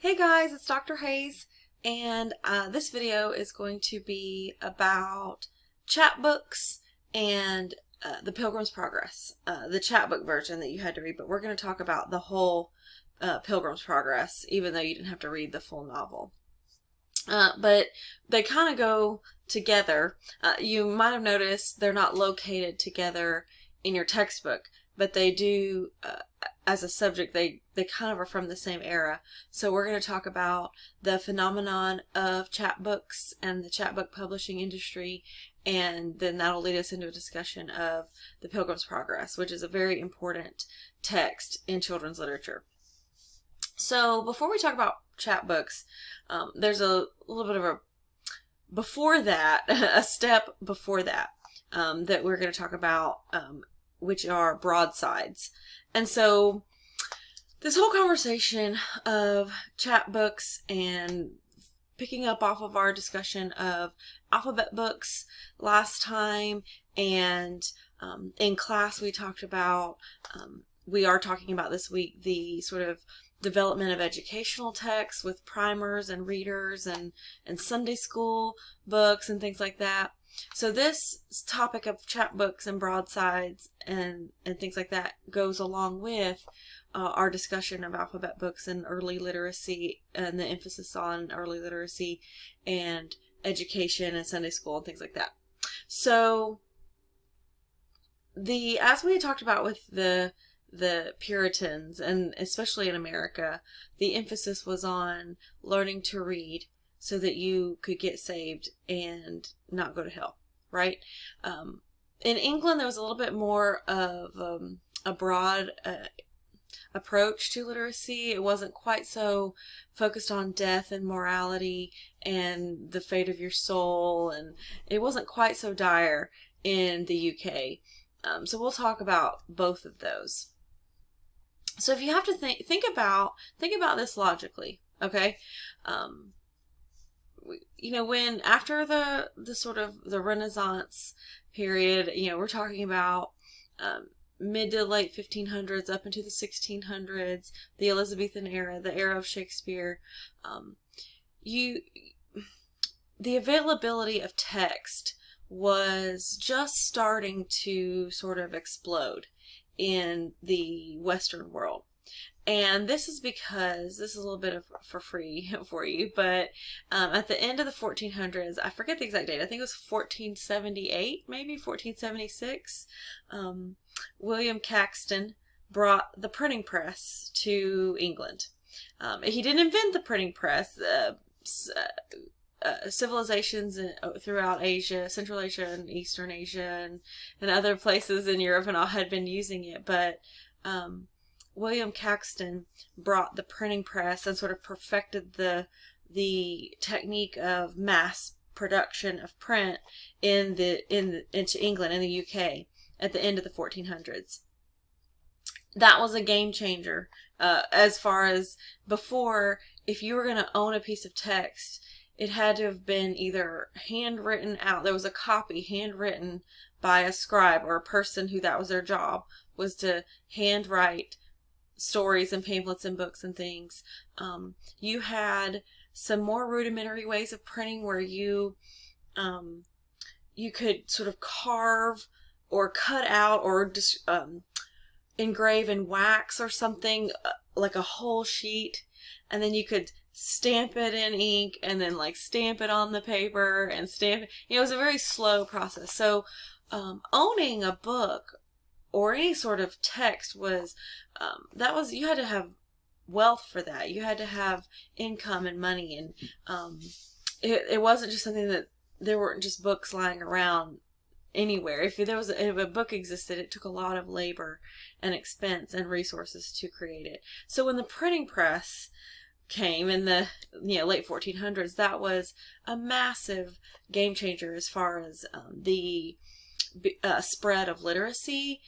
Hey guys, it's Dr. Hayes, and this video is going to be about chapbooks and the Pilgrim's Progress, the chapbook version that you had to read, but we're going to talk about the whole Pilgrim's Progress, even though you didn't have to read the full novel. But they kind of go together. You might have noticed they're not located together in your textbook, but they do, as a subject, they kind of are from the same era. So we're going to talk about the phenomenon of chapbooks and the chapbook publishing industry, and then that'll lead us into a discussion of the Pilgrim's Progress, which is a very important text in children's literature. So before we talk about chapbooks, there's a little bit of a before that, a step before that, that we're going to talk about, which are broadsides. And so this whole conversation of chapbooks and picking up off of our discussion of alphabet books last time, and in class we talked about, we are talking about this week, the sort of development of educational texts with primers and readers and Sunday school books and things like that. So this topic of chapbooks and broadsides and things like that goes along with our discussion of alphabet books and early literacy, and the emphasis on early literacy and education and Sunday school and things like that. So as we talked about with the Puritans, and especially in America, the emphasis was on learning to read so that you could get saved and not go to hell, right? In England, there was a little bit more of a broad approach to literacy. It wasn't quite so focused on death and morality and the fate of your soul, and it wasn't quite so dire in the UK. So we'll talk about both of those. So if you have to think about this logically, okay? When after the sort of the Renaissance period, we're talking about mid to late 1500s up into the 1600s, the Elizabethan era, the era of Shakespeare. The availability of text was just starting to sort of explode in the Western world. And this is because, this is a little bit of for free for you, but at the end of the 1400s, I forget the exact date, I think it was 1478, maybe 1476, William Caxton brought the printing press to England. He didn't invent the printing press. Civilizations throughout Asia, Central Asia and Eastern Asia and other places in Europe and all had been using it, but William Caxton brought the printing press and sort of perfected the technique of mass production of print into England, in the UK, at the end of the 1400s. That was a game changer. As far as before, if you were going to own a piece of text, it had to have been either handwritten out. There was a copy handwritten by a scribe or a person who that was their job, was to handwrite stories and pamphlets and books and things. You had some more rudimentary ways of printing where you could sort of carve or cut out or just engrave in wax or something, like a whole sheet, and then you could stamp it in ink and then like stamp it on the paper and stamp it. It was a very slow process. So owning a book or any sort of text was, you had to have wealth for that. You had to have income and money, and it wasn't just something that there weren't just books lying around anywhere. If a book existed, it took a lot of labor and expense and resources to create it. So when the printing press came in the late 1400s, that was a massive game changer as far as the spread of literacy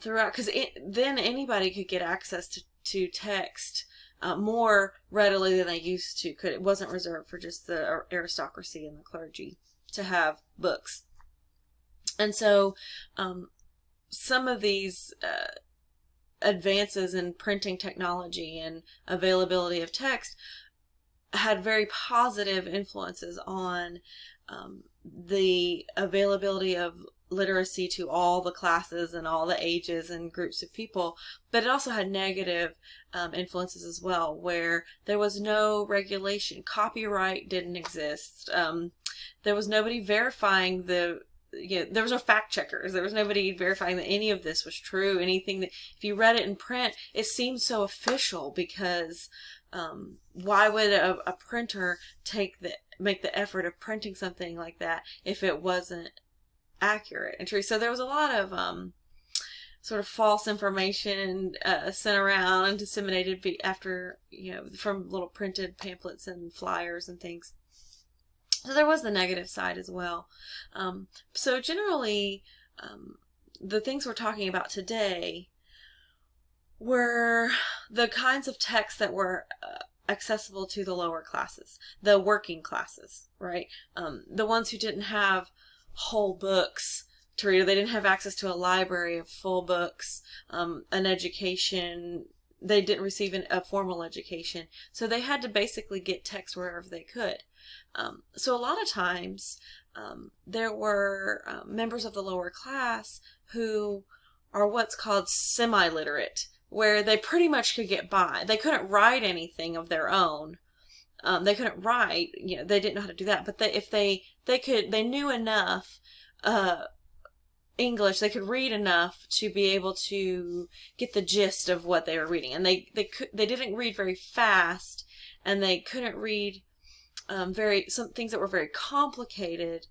throughout, because then anybody could get access to text more readily than they used to. It wasn't reserved for just the aristocracy and the clergy to have books. And so some of these advances in printing technology and availability of text had very positive influences on the availability of literacy to all the classes and all the ages and groups of people, but it also had negative influences as well, where there was no regulation. Copyright didn't exist. There was nobody verifying there was no fact checkers. There was nobody verifying that any of this was true. Anything that, if you read it in print, it seemed so official, because why would a printer make the effort of printing something like that if it wasn't accurate and true? So there was a lot of sort of false information sent around and disseminated after, from little printed pamphlets and flyers and things. So there was the negative side as well. So generally, the things we're talking about today were the kinds of texts that were accessible to the lower classes, the working classes, right? The ones who didn't have whole books to read, or they didn't have access to a library of full books, an education. They didn't receive a formal education, so they had to basically get text wherever they could. So a lot of times there were members of the lower class who are what's called semi-literate, where they pretty much could get by. They couldn't write anything of their own. They couldn't write, they didn't know how to do that. But they knew enough English, they could read enough to be able to get the gist of what they were reading. And they didn't read very fast, and they couldn't read some things that were very complicated.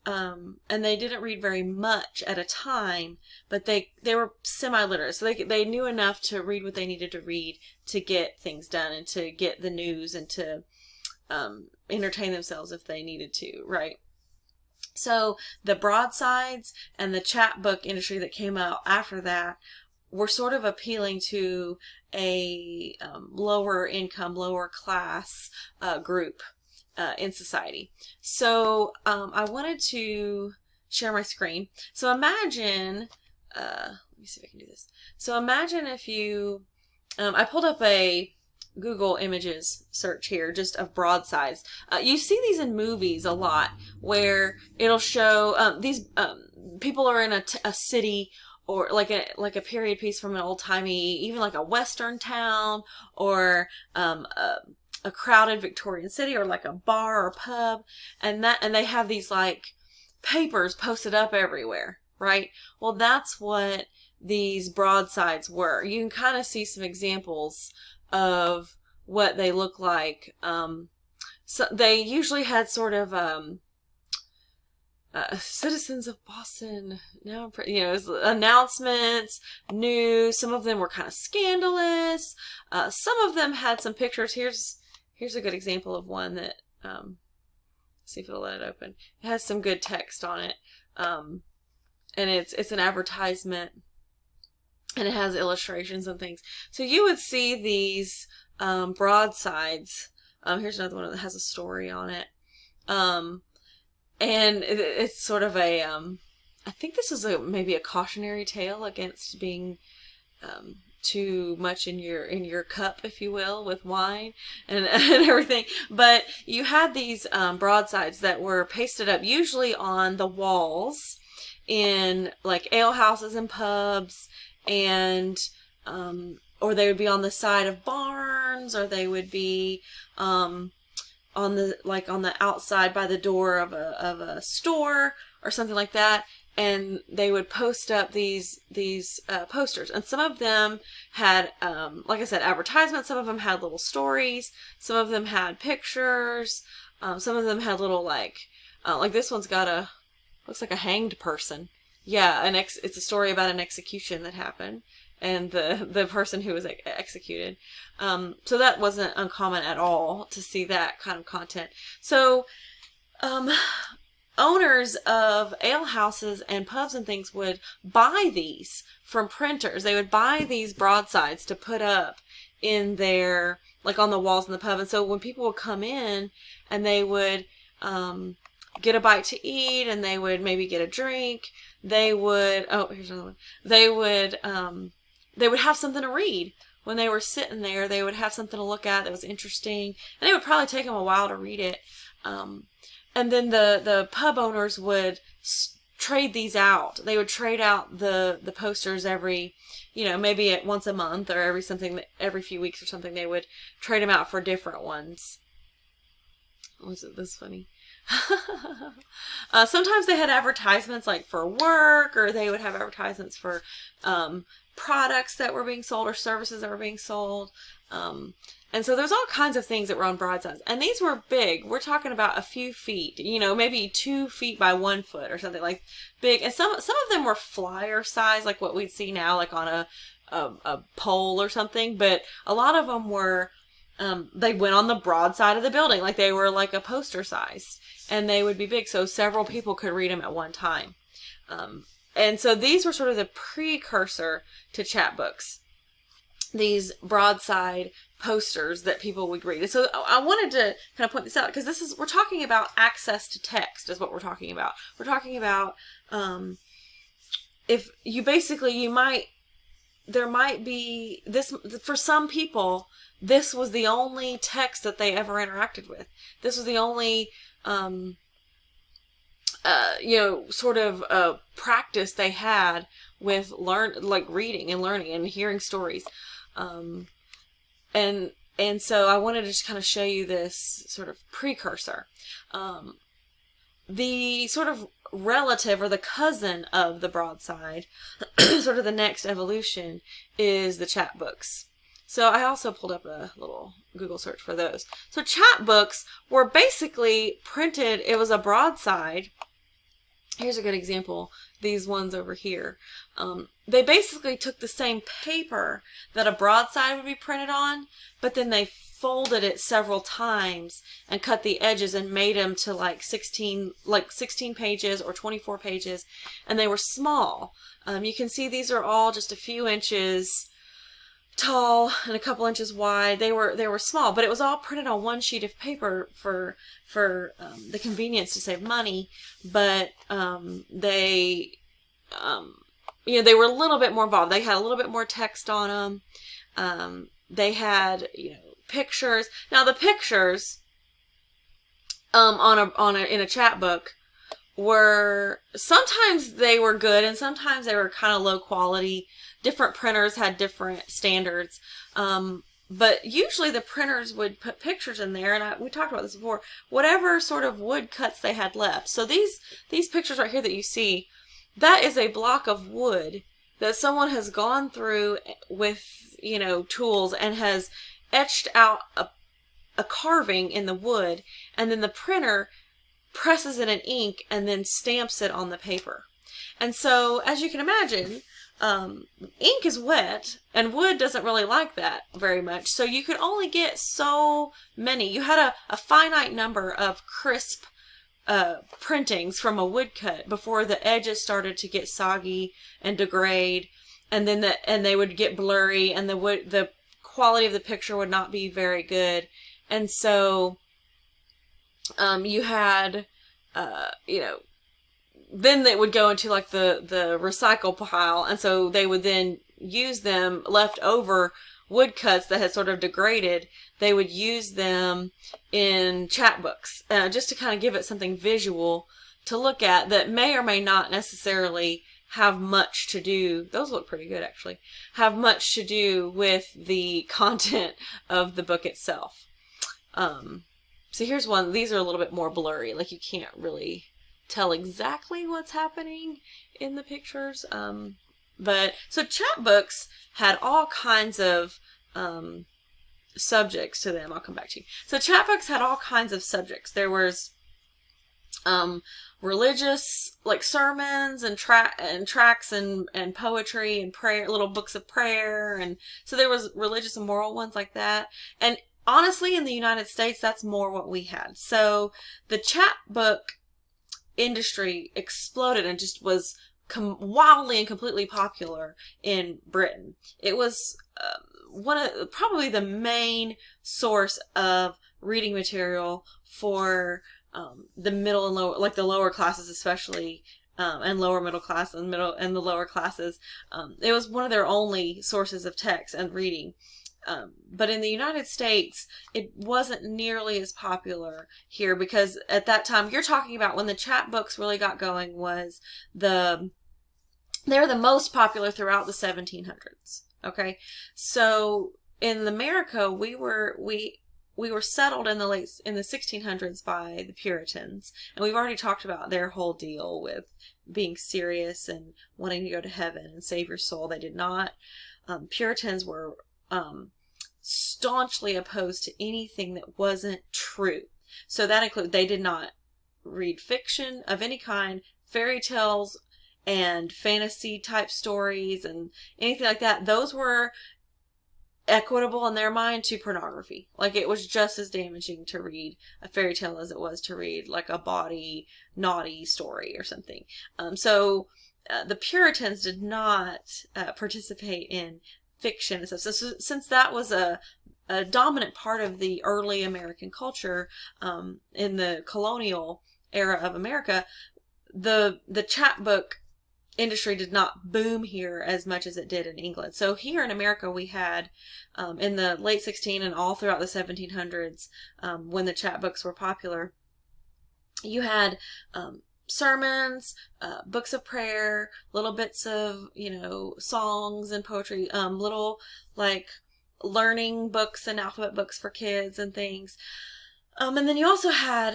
And they didn't read very much at a time, but they were semi-literate, so they knew enough to read what they needed to read to get things done and to get the news and to entertain themselves if they needed to, right? So the broadsides and the chapbook industry that came out after that were sort of appealing to a lower income, lower class group in society. So I wanted to share my screen. So imagine, let me see if I can do this. So imagine if you, I pulled up a Google Images search here, just of broadsides. You see these in movies a lot, where it'll show these people are in a city, or like a period piece from an old-timey, even like a western town, or a crowded Victorian city, or like a bar or pub, and they have these like papers posted up everywhere, right? Well, that's what these broadsides were. You can kind of see some examples of what they look like. So they usually had sort of citizens of Boston, now announcements, news. Some of them were kind of scandalous. Some of them had some pictures. Here's a good example of one that, see if it'll let it open. It has some good text on it. And it's an advertisement, and it has illustrations and things. So you would see these broadsides. Here's another one that has a story on it. And it's sort of a, I think this is maybe a cautionary tale against being too much in your cup, if you will, with wine and everything. But you had these broadsides that were pasted up, usually on the walls in like ale houses and pubs, and or they would be on the side of barns, or they would be on the outside by the door of a store or something like that. And they would post up these posters, and some of them had, like I said, advertisements. Some of them had little stories. Some of them had pictures. Some of them had little like this one's got looks like a hanged person. Yeah, it's a story about an execution that happened, and the person who was executed. So that wasn't uncommon at all to see that kind of content. So, owners of ale houses and pubs and things would buy these from printers. They would buy these broadsides to put up in their, like on the walls in the pub. And so when people would come in and they would get a bite to eat, and they would maybe get a drink, they would, oh, here's another one. They would have something to read when they were sitting there, they would have something to look at that was interesting, and it would probably take them a while to read it. And then the pub owners would trade these out. They would trade out the posters every, maybe once a month or every few weeks or something. They would trade them out for different ones. Was it this funny? Sometimes they had advertisements like for work, or they would have advertisements for products that were being sold or services that were being sold. And so there's all kinds of things that were on broadsides. And these were big. We're talking about a few feet, maybe 2 feet by 1 foot or something, like big. And some of them were flyer size, like what we'd see now, like on a pole or something. But a lot of them were, they went on the broad side of the building, like they were like a poster size. And they would be big, so several people could read them at one time. And so these were sort of the precursor to chapbooks. These broadside posters that people would read. And so I wanted to kind of point this out, because we're talking about access to text is what we're talking about. We're talking about if you there might be this, for some people, this was the only text that they ever interacted with. This was the only sort of practice they had with reading and learning and hearing stories. And so I wanted to just kind of show you this sort of precursor. The sort of relative or the cousin of the broadside, sort of the next evolution, is the chapbooks. So I also pulled up a little Google search for those. So chapbooks were basically printed, it was a broadside. Here's a good example. These ones over here. They basically took the same paper that a broadside would be printed on, but then they folded it several times and cut the edges and made them to like 16 pages or 24 pages, and they were small. You can see these are all just a few inches tall and a couple inches wide. They were small, but it was all printed on one sheet of paper for the convenience to save money. But they were a little bit more involved. They had a little bit more text on them. They had pictures. Now the pictures in a chapbook were, sometimes they were good and sometimes they were kind of low quality. Different printers had different standards. But usually the printers would put pictures in there, and we talked about this before, whatever sort of wood cuts they had left. So these pictures right here that you see, that is a block of wood that someone has gone through with, tools and has etched out a carving in the wood, and then the printer presses it in ink and then stamps it on the paper. And so, as you can imagine, ink is wet, and wood doesn't really like that very much. So you could only get so many. You had a finite number of crisp printings from a woodcut before the edges started to get soggy and degrade, and then they would get blurry, and the quality of the picture would not be very good. And so you had then they would go into like the recycle pile, and so they would then use them leftover woodcuts that had sort of degraded. They would use them in chapbooks just to kind of give it something visual to look at that may or may not necessarily have much to do. Those look pretty good, actually. Have much to do with the content of the book itself. So here's one. These are a little bit more blurry. Like you can't really tell exactly what's happening in the pictures. But so chapbooks had all kinds of subjects to them. I'll come back to you. So chapbooks had all kinds of subjects. There was religious, like sermons and tracts and poetry and prayer, little books of prayer, and so there was religious and moral ones like that. And honestly, in the United States, that's more what we had. So the chapbook industry exploded and just was wildly and completely popular in Britain. It was probably the main source of reading material for the middle and lower, like the lower classes especially, and lower middle class and the lower classes. It was one of their only sources of text and reading. But in the United States, it wasn't nearly as popular here, because at that time, you're talking about when the chapbooks really got going, was they're the most popular throughout the 1700s. Okay, so in America, we were settled in the 1600s by the Puritans, and we've already talked about their whole deal with being serious and wanting to go to heaven and save your soul. They did not. Puritans were staunchly opposed to anything that wasn't true. So that included, they did not read fiction of any kind, fairy tales and fantasy type stories and anything like that. Those were equitable in their mind to pornography. Like, it was just as damaging to read a fairy tale as it was to read like a bawdy, naughty story or something. So the Puritans did not participate in fiction and stuff. So since that was a dominant part of the early American culture, in the colonial era of America, the chapbook industry did not boom here as much as it did in England. So here in America, we had, in the late 16 and all throughout the 1700s, when the chapbooks were popular, you had sermons, books of prayer, little bits of, songs and poetry, little like learning books and alphabet books for kids and things. And then you also had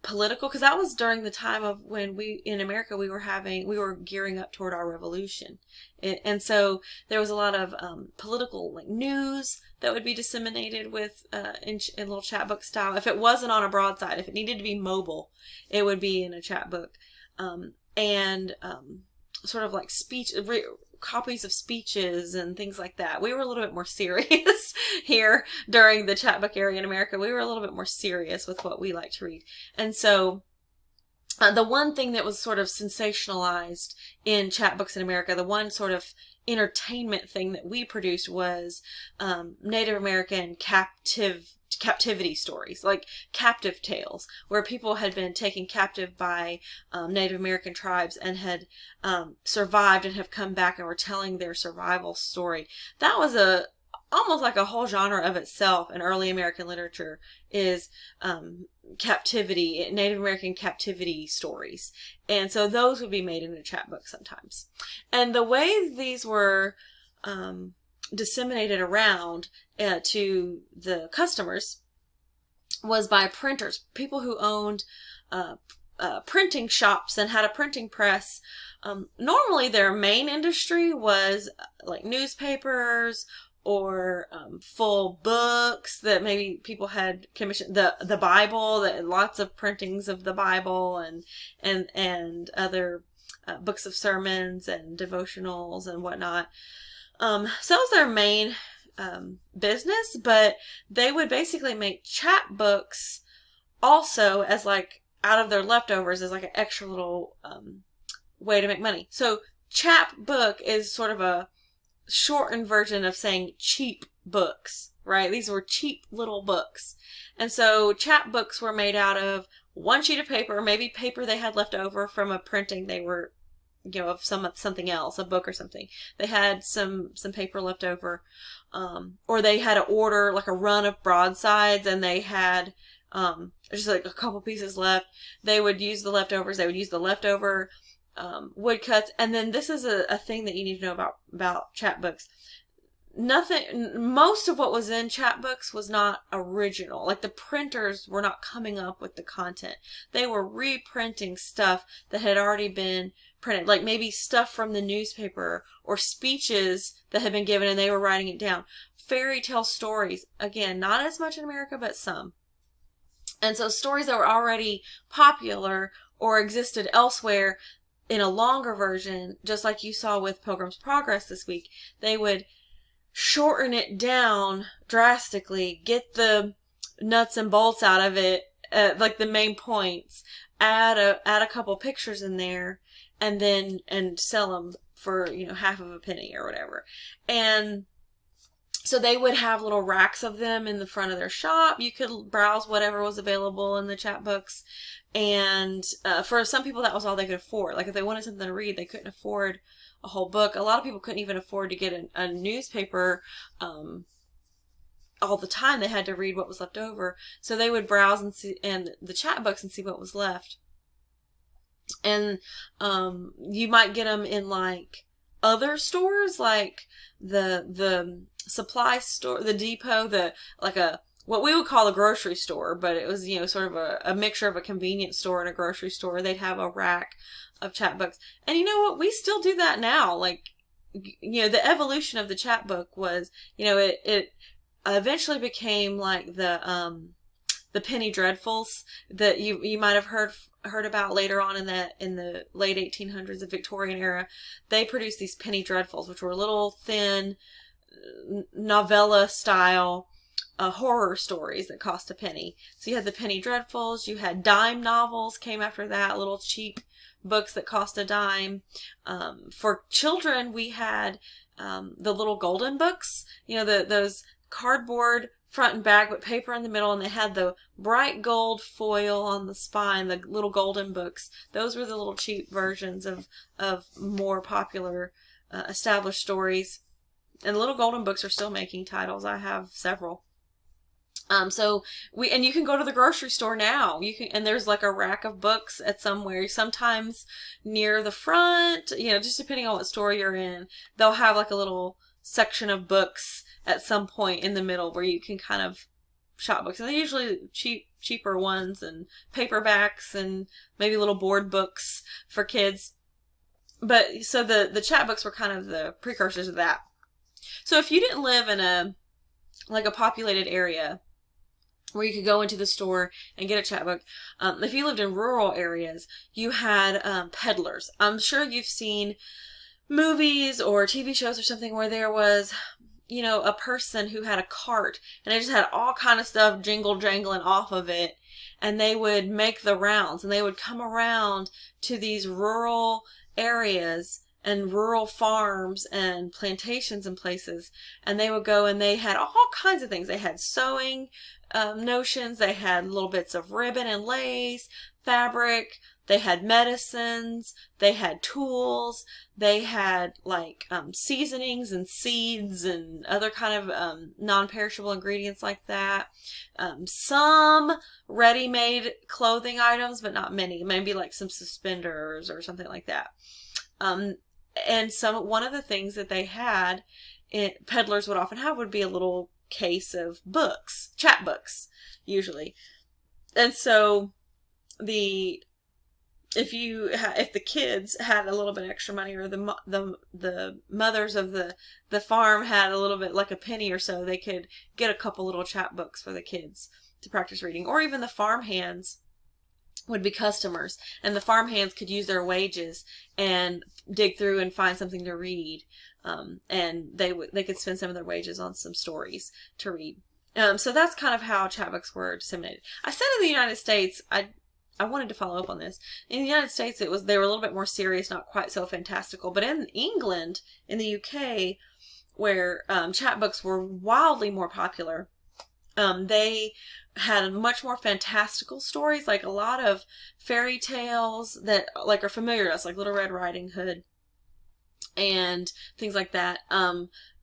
political, because that was during the time of when in America, we were gearing up toward our revolution. And so there was a lot of political like news that would be disseminated with in little chapbook style. If it wasn't on a broadside, if it needed to be mobile, it would be in a chapbook. And sort of like copies of speeches and things like that. We were a little bit more serious here during the chapbook era in America. We were a little bit more serious with what we like to read. And so the one thing that was sort of sensationalized in chapbooks in America, the one sort of entertainment thing that we produced, was Native American captivity stories, like captive tales, where people had been taken captive by Native American tribes and had survived and have come back and were telling their survival story. That was almost like a whole genre of itself in early American literature, is Native American captivity stories. And so those would be made into chapbooks sometimes. And the way these were disseminated around to the customers was by printers, people who owned printing shops and had a printing press. Normally their main industry was like newspapers or full books that maybe people had commissioned, the Bible, lots of printings of the Bible and other books of sermons and devotionals and whatnot. So that was their main business, but they would basically make chapbooks also as like out of their leftovers, as like an extra little way to make money. So chapbook is sort of a shortened version of saying cheap books, right? These were cheap little books. And so chapbooks were made out of one sheet of paper, maybe paper they had left over from a printing they were, of something else, a book or something. They had some paper left over, or they had to order like a run of broadsides and they had just like a couple pieces left. They would use the leftovers. They would use the leftover woodcuts. And then this is a thing that you need to know about chapbooks. Most of what was in chapbooks was not original. Like, the printers were not coming up with the content. They were reprinting stuff that had already been printed, like maybe stuff from the newspaper or speeches that had been given and they were writing it down. Fairy tale stories, again, not as much in America, but some. And so stories that were already popular or existed elsewhere in a longer version, just like you saw with Pilgrim's Progress this week, they would shorten it down drastically, get the nuts and bolts out of it, like the main points, add a couple pictures in there, and sell them for, half of a penny or whatever. And So they would have little racks of them in the front of their shop. You could browse whatever was available in the chapbooks. And for some people, that was all they could afford. Like if they wanted something to read, they couldn't afford a whole book. A lot of people couldn't even afford to get a newspaper all the time. They had to read what was left over. So they would browse and see and the chapbooks and see what was left. And you might get them in like other stores, like the supply store, the depot, what we would call a grocery store, but it was, sort of a mixture of a convenience store and a grocery store. They'd have a rack of chapbooks. And you know what? We still do that now. Like, the evolution of the chapbook was, it eventually became like the penny dreadfuls that you might have heard about later on in the late 1800s, the Victorian era. They produced these penny dreadfuls, which were little thin novella style horror stories that cost a penny. So you had the penny dreadfuls, you had dime novels came after that, little cheap books that cost a dime. For children, we had the little golden books, those cardboard front and back, but paper in the middle, and they had the bright gold foil on the spine, the little golden books. Those were the little cheap versions of more popular established stories. And the little golden books are still making titles. I have several. And you can go to the grocery store now. And there's like a rack of books at somewhere, sometimes near the front, just depending on what store you're in, they'll have like a little section of books at some point in the middle where you can kind of shop books. And they're usually cheaper ones and paperbacks and maybe little board books for kids. But so the chapbooks were kind of the precursors of that. So if you didn't live in a populated area where you could go into the store and get a chapbook, if you lived in rural areas, you had peddlers. I'm sure you've seen movies or TV shows or something where there was, a person who had a cart and they just had all kind of stuff jangling off of it, and they would make the rounds and they would come around to these rural areas and rural farms and plantations and places, and they would go and they had all kinds of things. They had sewing notions, they had little bits of ribbon and lace, fabric, they had medicines, they had tools, they had seasonings and seeds and other kind of non-perishable ingredients like that. Some ready-made clothing items, but not many. Maybe like some suspenders or something like that. And one of the things that they had, peddlers would often have, would be a little case of books, chapbooks, usually. And so if the kids had a little bit extra money, or the mothers of the farm had a little bit, like a penny or so, they could get a couple little chapbooks for the kids to practice reading. Or even the farm hands would be customers, and the farm hands could use their wages and dig through and find something to read, and they could spend some of their wages on some stories to read. So that's kind of how chapbooks were disseminated. I said in the United States, I wanted to follow up on this. In the United States, they were a little bit more serious, not quite so fantastical. But in England, in the UK, where chapbooks were wildly more popular, they had much more fantastical stories, like a lot of fairy tales that are familiar to us, like Little Red Riding Hood and things like that.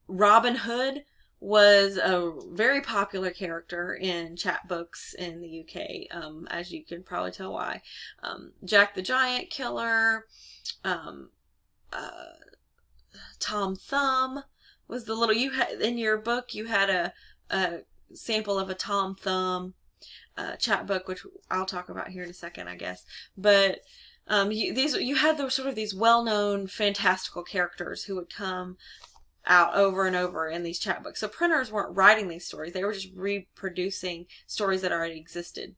Robin Hood was a very popular character in chapbooks in the UK, as you can probably tell why. Jack the Giant Killer, Tom Thumb was the little, in your book you had a sample of a Tom Thumb chapbook, which I'll talk about here in a second, I guess. But you had these well-known fantastical characters who would come out over and over in these chapbooks. So printers weren't writing these stories, they were just reproducing stories that already existed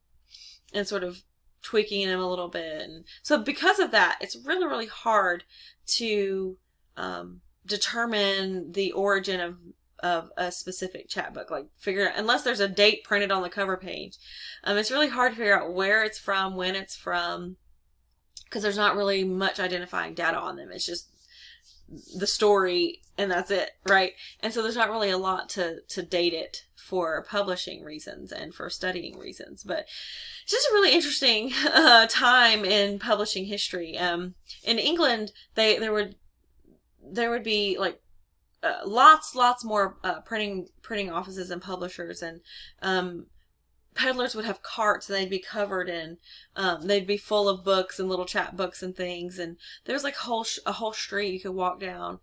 and sort of tweaking them a little bit. And so because of that, it's really, really hard to determine the origin of a specific chapbook, unless there's a date printed on the cover page. It's really hard to figure out where it's from, when it's from, because there's not really much identifying data on them. It's just the story and that's it, right? And so there's not really a lot to date it for publishing reasons and for studying reasons. But it's just a really interesting time in publishing history. In England, there would be like lots more printing offices and publishers, and peddlers would have carts and they'd be covered in, they'd be full of books and little chapbooks and things. And there was like a whole street you could walk down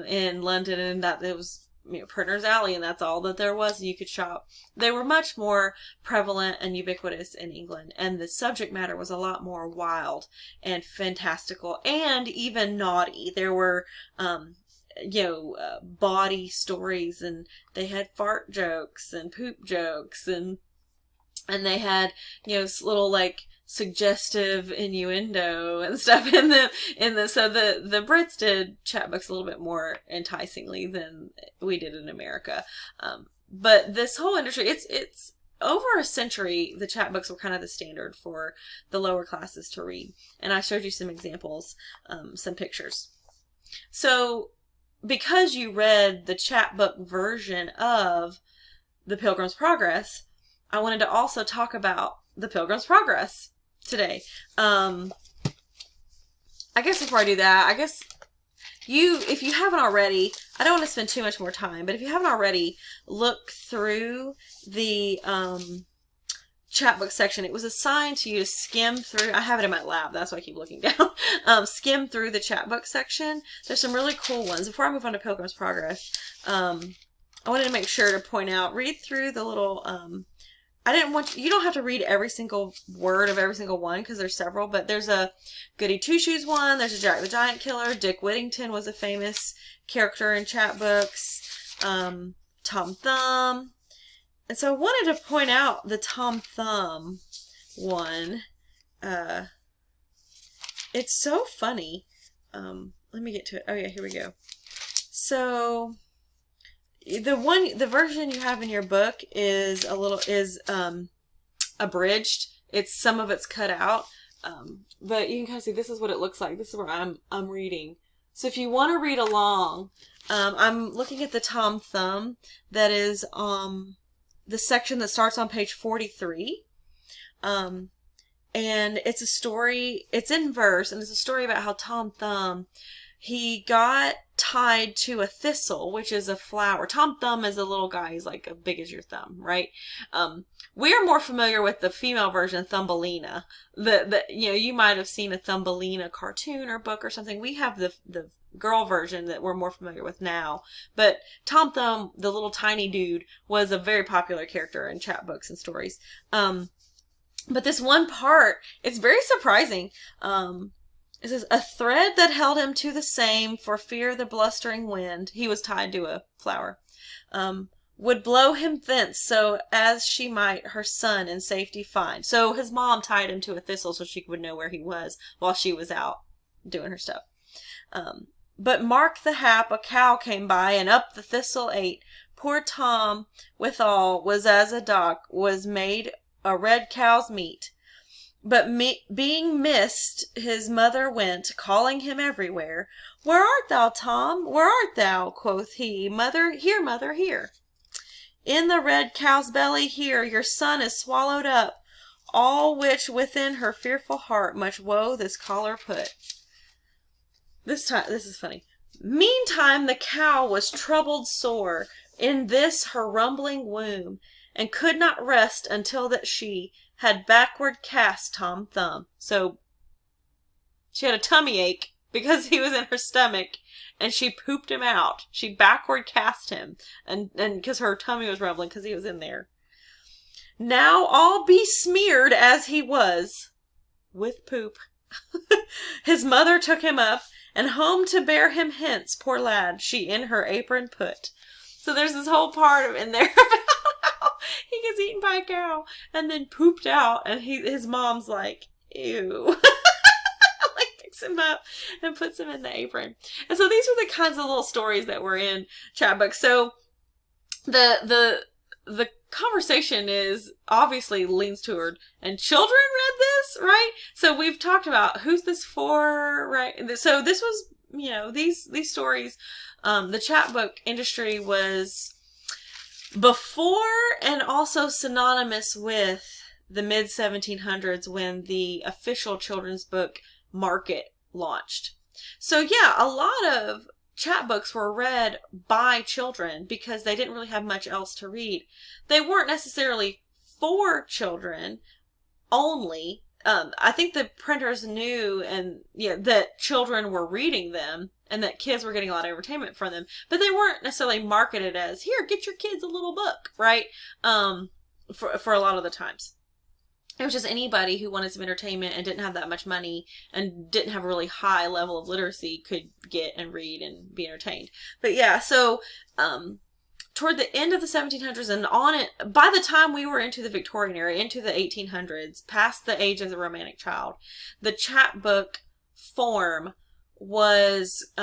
in London, and that it was, you know, Printer's Alley, and that's all that there was, and you could shop. They were much more prevalent and ubiquitous in England, and the subject matter was a lot more wild and fantastical and even naughty. There were bawdy stories, and they had fart jokes and poop jokes, and they had, you know, little like suggestive innuendo and stuff in the so the Brits did chapbooks a little bit more enticingly than we did in America. But this whole industry, it's over a century, the chapbooks were kind of the standard for the lower classes to read. And I showed you some examples, some pictures. So because you read the chapbook version of the Pilgrim's Progress, I wanted to also talk about the Pilgrim's Progress today. I guess before I do that, if you haven't already, I don't want to spend too much more time, but if you haven't already, look through the chapbook section. It was assigned to you to skim through. I have it in my lab, that's why I keep looking down. Skim through the chapbook section. There's some really cool ones. Before I move on to Pilgrim's Progress, I wanted to make sure to point out, read through the little, you don't have to read every single word of every single one, because there's several, but there's a Goody Two-Shoes one, there's a Jack the Giant Killer, Dick Whittington was a famous character in chapbooks, Tom Thumb. And so I wanted to point out the Tom Thumb one. It's so funny. Let me get to it. Oh yeah, here we go. So the version you have in your book is abridged. Some of it's cut out. But you can kind of see this is what it looks like. This is where I'm reading. So if you want to read along, I'm looking at the Tom Thumb that is the section that starts on page 43. And it's a story, it's in verse, and it's a story about how Tom Thumb, he got tied to a thistle, which is a flower. Tom Thumb is a little guy. He's like as big as your thumb, right? We're more familiar with the female version, Thumbelina. You might have seen a Thumbelina cartoon or book or something. We have the girl version that we're more familiar with now. But Tom Thumb, the little tiny dude, was a very popular character in chapbooks and stories. But this one part, it's very surprising. It says, a thread that held him to the same for fear the blustering wind, he was tied to a flower, would blow him thence, so as she might her son in safety find. So his mom tied him to a thistle so she would know where he was while she was out doing her stuff. But mark the hap, a cow came by, and up the thistle ate. Poor Tom, withal, was as a dock was made a red cow's meat. But being missed, his mother went, calling him everywhere. Where art thou, Tom? Where art thou? Quoth he. Mother, here. In the red cow's belly here, your son is swallowed up. All which within her fearful heart much woe this caller put. This is funny. Meantime the cow was troubled sore in this her rumbling womb, and could not rest until that she had backward cast Tom Thumb. So she had a tummy ache because he was in her stomach, and she pooped him out. She backward cast him, and because her tummy was rumbling because he was in there. Now all besmeared as he was with poop. His mother took him up, and home to bear him hence, poor lad, she in her apron put. So there's this whole part in there about how he gets eaten by a cow and then pooped out, and his mom's like, ew. Like picks him up and puts him in the apron. And so these were the kinds of little stories that were in chapbooks. So the conversation is obviously leans toward, and children read this, right? So we've talked about who's this for, right? So this was these stories, the chapbook industry was before and also synonymous with the mid 1700s when the official children's book market launched. So yeah, a lot of chapbooks were read by children because they didn't really have much else to read. They weren't necessarily for children only. I think the printers knew that children were reading them and that kids were getting a lot of entertainment from them, but they weren't necessarily marketed as, here, get your kids a little book, right? For a lot of the times. It was just anybody who wanted some entertainment and didn't have that much money and didn't have a really high level of literacy could get and read and be entertained. But yeah, so toward the end of the 1700s and on it, by the time we were into the Victorian era, into the 1800s, past the age of the Romantic child, the chapbook form was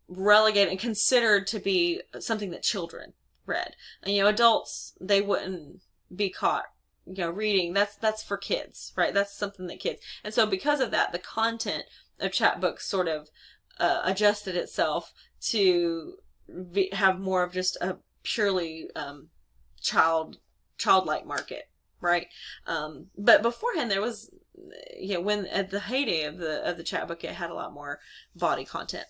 relegated and considered to be something that children read. And, adults, they wouldn't be caught reading. That's for kids, right? That's something that kids. And so because of that, the content of chapbooks sort of adjusted itself to have more of just a purely childlike market, right? But beforehand there was, when at the heyday of the chapbook, it had a lot more body content.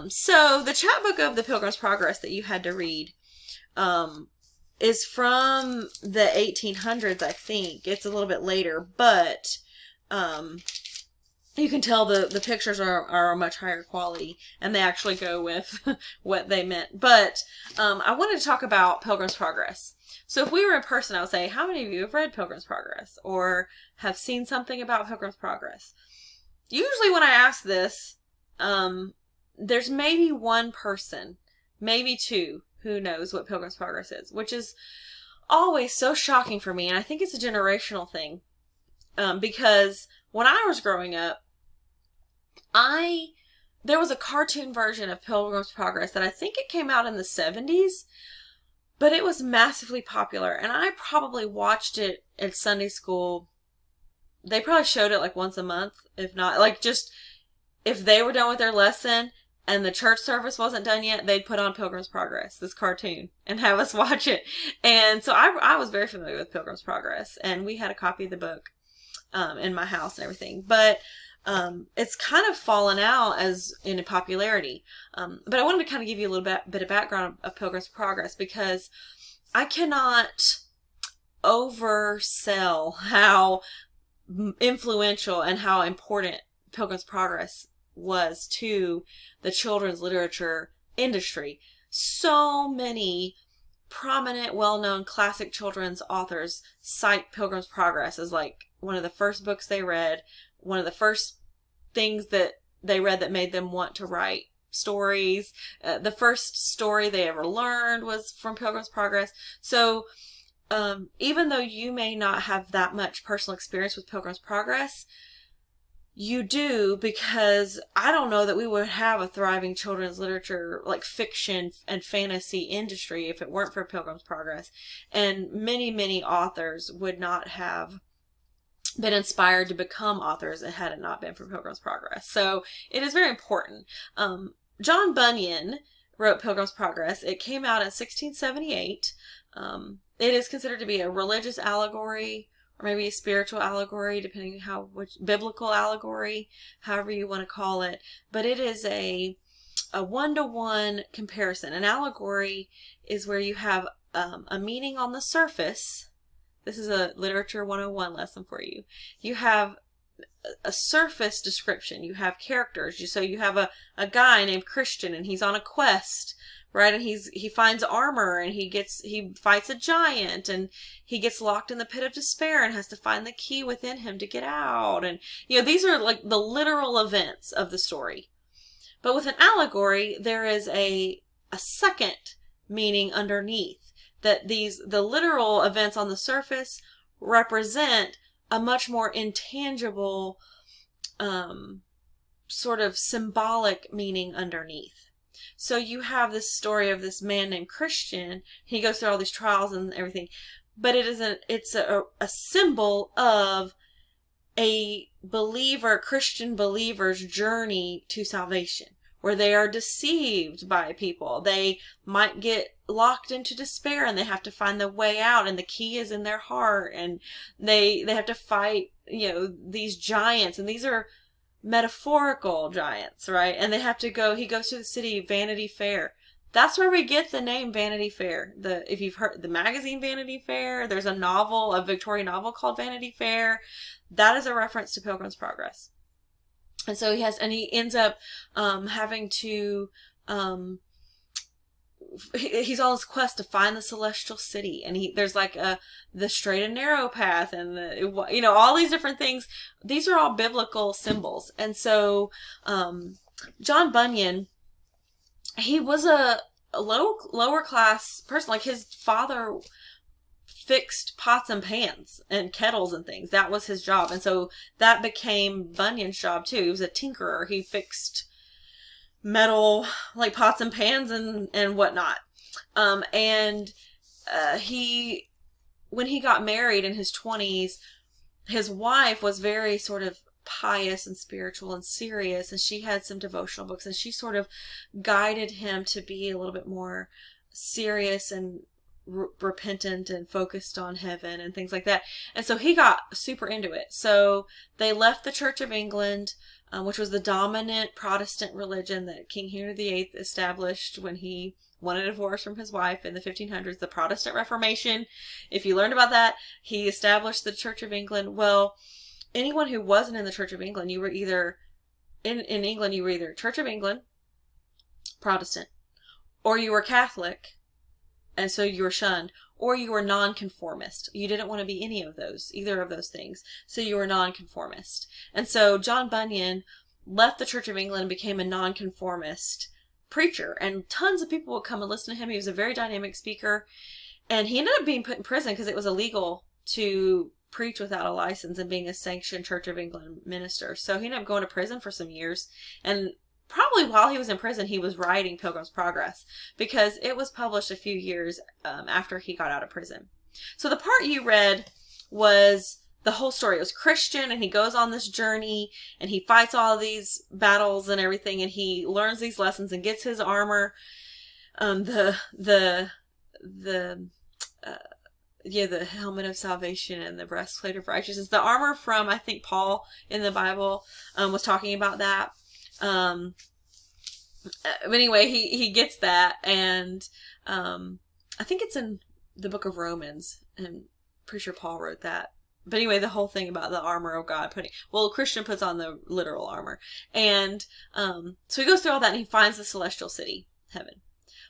So the chapbook of the Pilgrim's Progress that you had to read is from the 1800s, I think. It's a little bit later, but you can tell the pictures are a much higher quality, and they actually go with what they meant. But I wanted to talk about Pilgrim's Progress. So if we were in person, I would say, how many of you have read Pilgrim's Progress or have seen something about Pilgrim's Progress? Usually when I ask this, there's maybe one person, maybe two, who knows what Pilgrim's Progress is, which is always so shocking for me. And I think it's a generational thing. Because when I was growing up, there was a cartoon version of Pilgrim's Progress that I think it came out in the 70s, but it was massively popular. And I probably watched it at Sunday school. They probably showed it like once a month, if not, like just if they were done with their lesson and the church service wasn't done yet, they'd put on Pilgrim's Progress, this cartoon, and have us watch it. And so I was very familiar with Pilgrim's Progress, and we had a copy of the book in my house and everything. But it's kind of fallen out as in popularity. But I wanted to kind of give you a little bit of background of Pilgrim's Progress, because I cannot oversell how influential and how important Pilgrim's Progress was to the children's literature industry. So many prominent, well-known classic children's authors cite Pilgrim's Progress as like one of the first books they read, one of the first things that they read that made them want to write stories. The first story they ever learned was from Pilgrim's Progress. So even though you may not have that much personal experience with Pilgrim's Progress, you do, because I don't know that we would have a thriving children's literature, like fiction and fantasy industry, if it weren't for Pilgrim's Progress. And many, many authors would not have been inspired to become authors had it not been for Pilgrim's Progress. So it is very important. John Bunyan wrote Pilgrim's Progress. It came out in 1678. It is considered to be a religious allegory, or maybe a spiritual allegory, depending on which biblical allegory, however you want to call it. But it is a one-to-one comparison. An allegory is where you have a meaning on the surface. This is a Literature 101 lesson for you. You have a surface description. You have characters. So you have a guy named Christian, and he's on a quest, right? And he finds armor, and he fights a giant, and he gets locked in the pit of despair and has to find the key within him to get out. And these are like the literal events of the story. But with an allegory, there is a second meaning underneath, that the literal events on the surface represent a much more intangible sort of symbolic meaning underneath. So you have this story of this man named Christian. He goes through all these trials and everything, but it's a symbol of a Christian believer's journey to salvation, where they are deceived by people. They might get locked into despair and they have to find the way out, and the key is in their heart, and they have to fight, these giants, and these are metaphorical giants, right? And they have to go, he goes to the city, Vanity Fair. That's where we get the name Vanity Fair. If you've heard the magazine Vanity Fair, there's a Victorian novel called Vanity Fair. That is a reference to Pilgrim's Progress. And so he ends up having to, he's on his quest to find the celestial city, and there's like the straight and narrow path, and all these different things. These are all biblical symbols. And so John Bunyan, he was a lower class person. Like, his father fixed pots and pans and kettles and things. That was his job. And so that became Bunyan's job too. He was a tinkerer. He fixed metal, like pots and pans and whatnot. When he got married in his 20s, his wife was very sort of pious and spiritual and serious, and she had some devotional books, and she sort of guided him to be a little bit more serious and repentant and focused on heaven and things like that. And so he got super into it. So they left the Church of England, which was the dominant Protestant religion that King Henry VIII established when he wanted a divorce from his wife in the 1500s, the Protestant Reformation. If you learned about that, he established the Church of England. Well, anyone who wasn't in the Church of England, you were either, in England, you were either Church of England, Protestant, or you were Catholic, and so you were shunned, or you were nonconformist. You didn't want to be either of those things. So you were nonconformist. And so John Bunyan left the Church of England and became a nonconformist preacher. And tons of people would come and listen to him. He was a very dynamic speaker. And he ended up being put in prison because it was illegal to preach without a license and being a sanctioned Church of England minister. So he ended up going to prison for some years. And probably while he was in prison, he was writing Pilgrim's Progress, because it was published a few years after he got out of prison. So the part you read was the whole story. It was Christian, and he goes on this journey, and he fights all these battles and everything, and he learns these lessons and gets his armor, the helmet of salvation and the breastplate of righteousness. The armor from, I think, Paul in the Bible was talking about that. But anyway, he gets that, and I think it's in the book of Romans, and pretty sure Paul wrote that. But anyway, the whole thing about the armor of God Christian puts on the literal armor, and so he goes through all that, and he finds the celestial city, heaven.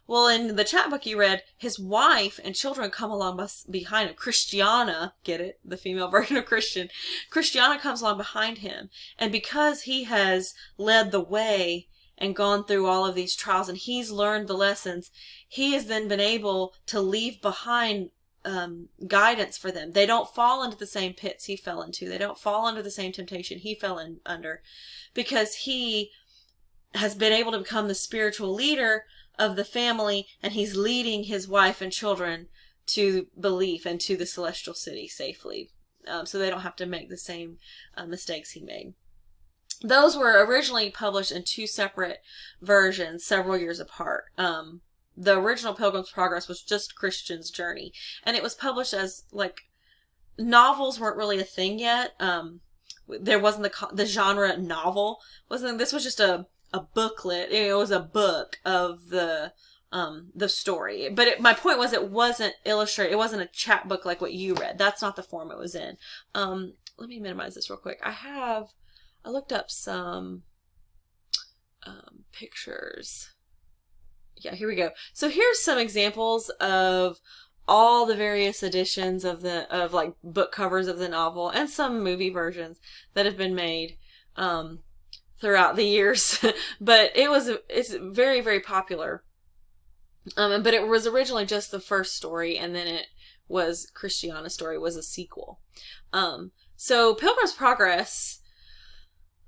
Well, in the chapbook you read, his wife and children come along behind him. Christiana, get it? The female version of Christian. Christiana comes along behind him. And because he has led the way and gone through all of these trials, and he's learned the lessons, he has then been able to leave behind guidance for them. They don't fall into the same pits he fell into. They don't fall under the same temptation he fell under, because he has been able to become the spiritual leader of the family, and he's leading his wife and children to belief and to the celestial city safely, so they don't have to make the same mistakes he made. Those were originally published in two separate versions several years apart. The original Pilgrim's Progress was just Christian's journey, and it was published as, like, novels weren't really a thing yet. There wasn't the genre novel. This was just a booklet. It was a book of the story. But my point was, it wasn't illustrated. It wasn't a chapbook like what you read. That's not the form it was in. Let me minimize this real quick. I looked up some pictures. Yeah, here we go. So here's some examples of all the various editions of like book covers of the novel, and some movie versions that have been made throughout the years. But it's very, very popular. But it was originally just the first story, and then it was Christiana's story was a sequel. So Pilgrim's Progress,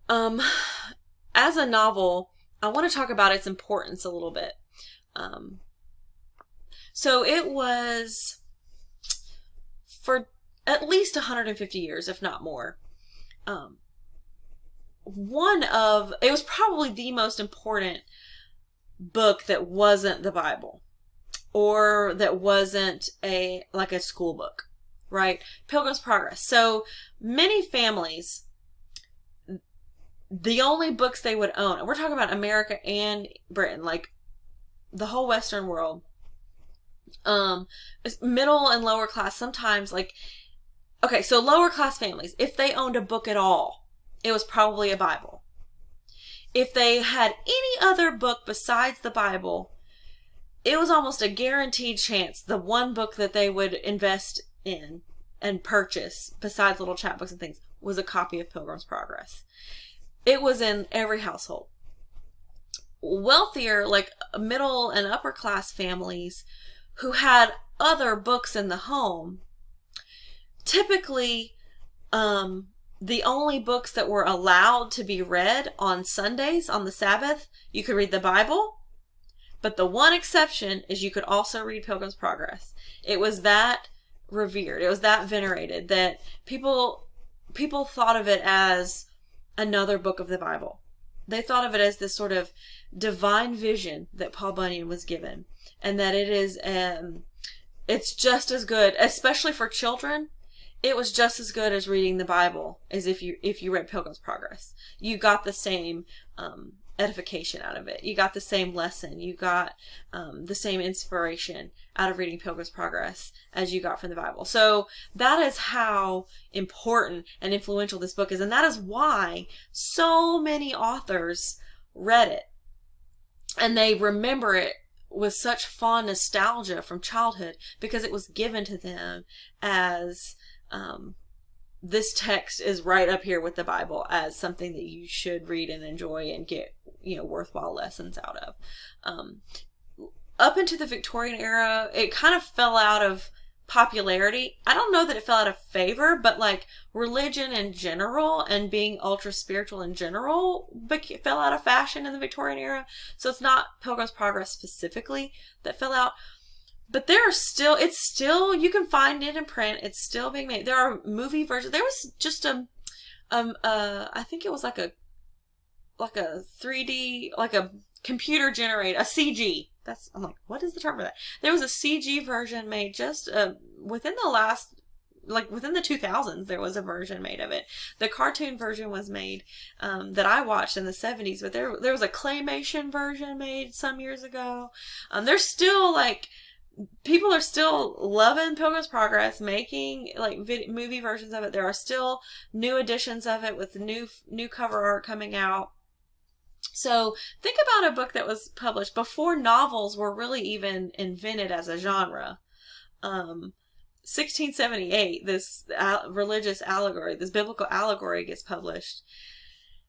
as a novel, I want to talk about its importance a little bit. So it was, for at least 150 years, if not more, it was probably the most important book that wasn't the Bible, or that wasn't like a school book, right? Pilgrim's Progress. So many families, the only books they would own, and we're talking about America and Britain, like the whole Western world, middle and lower class, sometimes like, okay, so lower class families, if they owned a book at all, it was probably a Bible. If they had any other book besides the Bible, it was almost a guaranteed chance the one book that they would invest in and purchase, besides little chapbooks and things, was a copy of Pilgrim's Progress. It was in every household. Wealthier, like middle and upper class families who had other books in the home, typically the only books that were allowed to be read on Sundays, on the Sabbath, you could read the Bible, but the one exception is you could also read Pilgrim's Progress. It was that revered, it was that venerated, that people thought of it as another book of the Bible. They thought of it as this sort of divine vision that Paul Bunyan was given, and that it is it's just as good, especially for children. It was just as good as reading the Bible as if you read Pilgrim's Progress. You got the same edification out of it. You got the same lesson. You got the same inspiration out of reading Pilgrim's Progress as you got from the Bible. So that is how important and influential this book is. And that is why so many authors read it. And they remember it with such fond nostalgia from childhood, because it was given to them as this text is right up here with the Bible as something that you should read and enjoy and get, worthwhile lessons out of. Up into the Victorian era, it kind of fell out of popularity. I don't know that it fell out of favor, but like religion in general and being ultra spiritual in general fell out of fashion in the Victorian era. So it's not Pilgrim's Progress specifically that fell out. But it's still, you can find it in print. It's still being made. There are movie versions. There was just I think it was like a 3D, like a computer generated, a CG. I'm like, what is the term for that? There was a CG version made just within the 2000s. There was a version made of it. The cartoon version was made that I watched in the 70s, but there was a claymation version made some years ago. There's still people are still loving Pilgrim's Progress, making movie versions of it. There are still new editions of it with new cover art coming out. So think about a book that was published before novels were really even invented as a genre. 1678, this religious allegory, this biblical allegory gets published.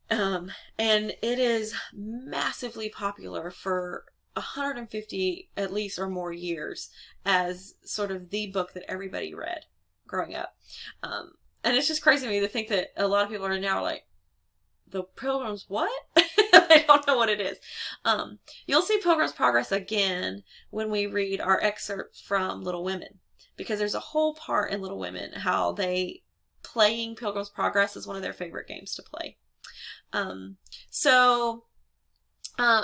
And it is massively popular for 150 at least or more years as sort of the book that everybody read growing up. And it's just crazy to me to think that a lot of people are now like, the Pilgrim's what? I don't know what it is. You'll see Pilgrim's Progress again when we read our excerpts from Little Women, because there's a whole part in Little Women how playing Pilgrim's Progress is one of their favorite games to play. I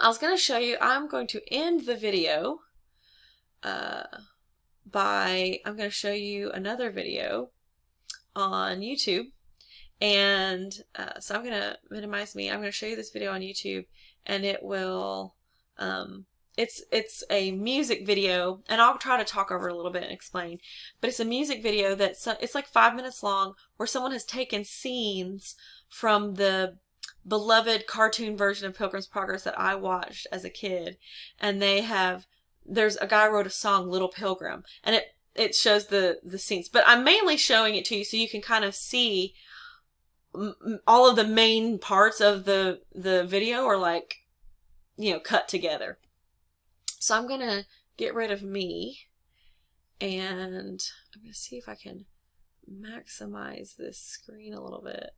was going to show you, I'm going to end the video I'm going to show you another video on YouTube. And so I'm going to minimize me. I'm going to show you this video on YouTube, and it will, it's a music video, and I'll try to talk over it a little bit and explain, but it's a music video it's like 5 minutes long, where someone has taken scenes from the beloved cartoon version of Pilgrim's Progress that I watched as a kid, and there's a guy who wrote a song, Little Pilgrim, and it shows the scenes, but I'm mainly showing it to you so you can kind of see all of the main parts of the video are cut together. So I'm gonna get rid of me, and I'm gonna see if I can maximize this screen a little bit.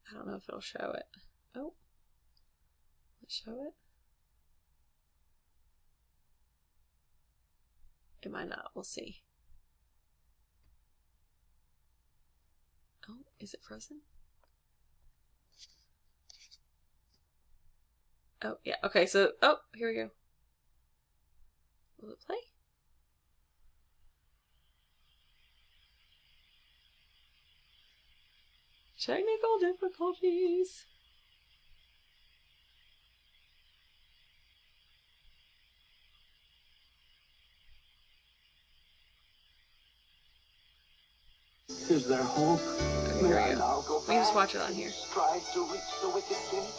I don't know if it'll show it. Oh, let's show it. It might not. We'll see. Oh, is it frozen? Oh, yeah. Okay, so, oh, here we go. Will it play? Technical difficulties. Is there hope? Okay, here we go. We can just watch it on here. Strive to reach the wicked gate.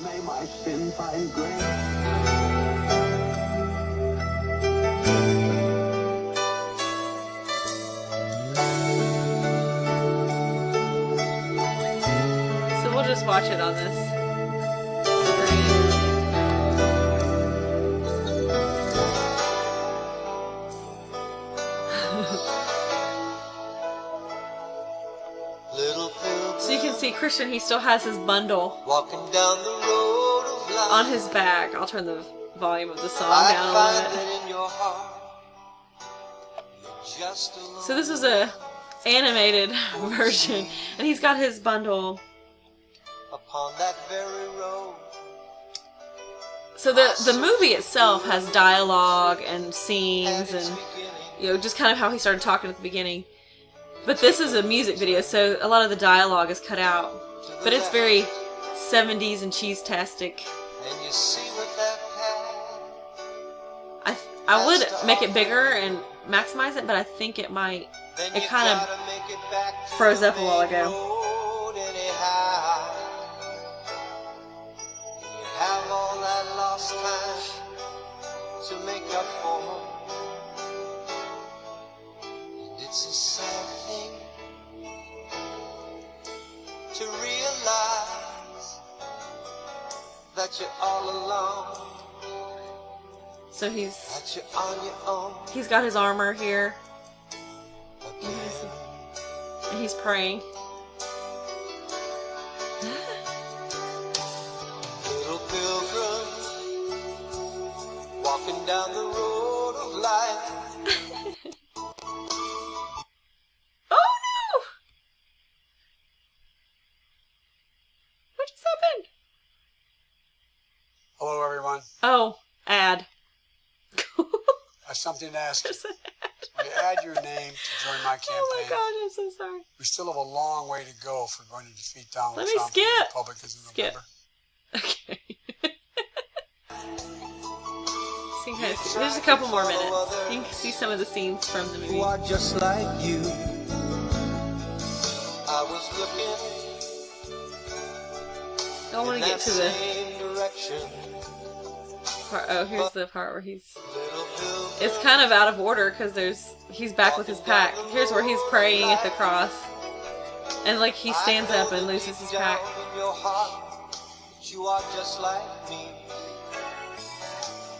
May my sin find grace. So we'll just watch it on this screen. So you can see Christian, he still has his bundle walking down the road of life. on his back. I'll turn the volume of the song down a little bit. In your heart, just alone. So this is a animated version, and he's got his bundle. Upon that very road. So the movie itself has dialogue and scenes and, you know, just kind of how he started talking at the beginning. But this is a music video, so a lot of the dialogue is cut out. But it's very 70s and cheese-tastic. And you see what that path. I would make it bigger and maximize it, but I think it might. It kind of froze up a while ago. You have all that lost time to make up for. And it's a sad thing to realize that you're all alone. So That you're on your own. he's got his armor here, Again. and he's praying. Little pilgrim, walking down the road of life. Oh no! What just happened? Hello, everyone. Oh, ad. I have something to ask you. When you add your name to join my campaign, Oh my god, I'm so sorry. we still have a long way to go if we're going to defeat Donald Let me Trump skip. and the Republicans in Skip. November. Okay. So you can see, there's a couple more minutes. You can see some of the scenes from the movie. Who are just like you. I was looking I don't want in to get that to the same direction. part. Oh, here's the part where he's. Little pilgrim, It's kind of out of order because he's back with his pack. Here's where he's praying at the cross, and like he stands up and loses his pack. down in your heart, that you are just like me.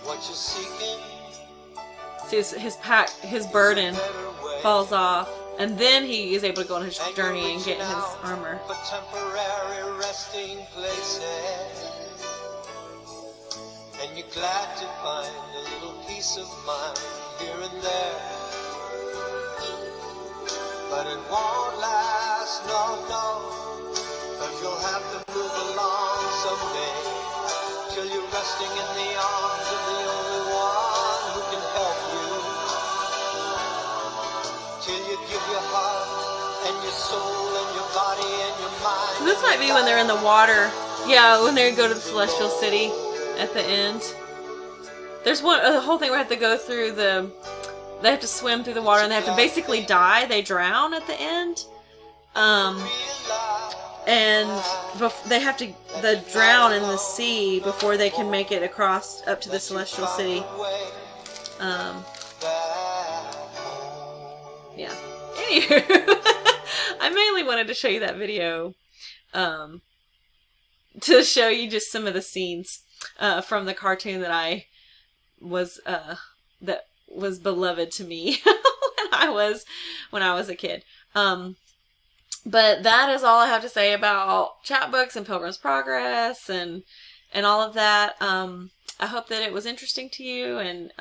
What you're seeking, See his pack, his burden better way. falls off, and then he is able to go on his journey and get his armor. For temporary resting places. And you're glad to find a little peace of mind here and there. But it won't last, no, no. 'Cause you'll have to move along someday. Till you're resting in the arms of the only one who can help you. Till you give your heart and your soul and your body and your mind. So this might be when they're in the water. Yeah, when they go to the Celestial City at the end. There's a whole thing where they have to go through they have to swim through the water and they have to basically die. They drown at the end. And they have to drown in the sea before they can make it across up to the Celestial City. Yeah. Anywho, I mainly wanted to show you that video to show you just some of the scenes from the cartoon that was beloved to me when I was a kid. But that is all I have to say about Chapbooks and Pilgrim's Progress, and and all of that. I hope that it was interesting to you, and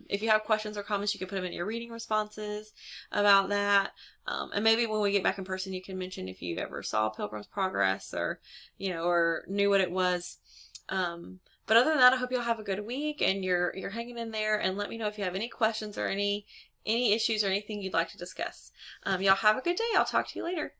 if you have questions or comments, you can put them in your reading responses about that. And maybe when we get back in person, you can mention if you ever saw Pilgrim's Progress, or or knew what it was. But other than that, I hope you'll have a good week and you're hanging in there. And let me know if you have any questions or any issues or anything you'd like to discuss. Y'all have a good day. I'll talk to you later.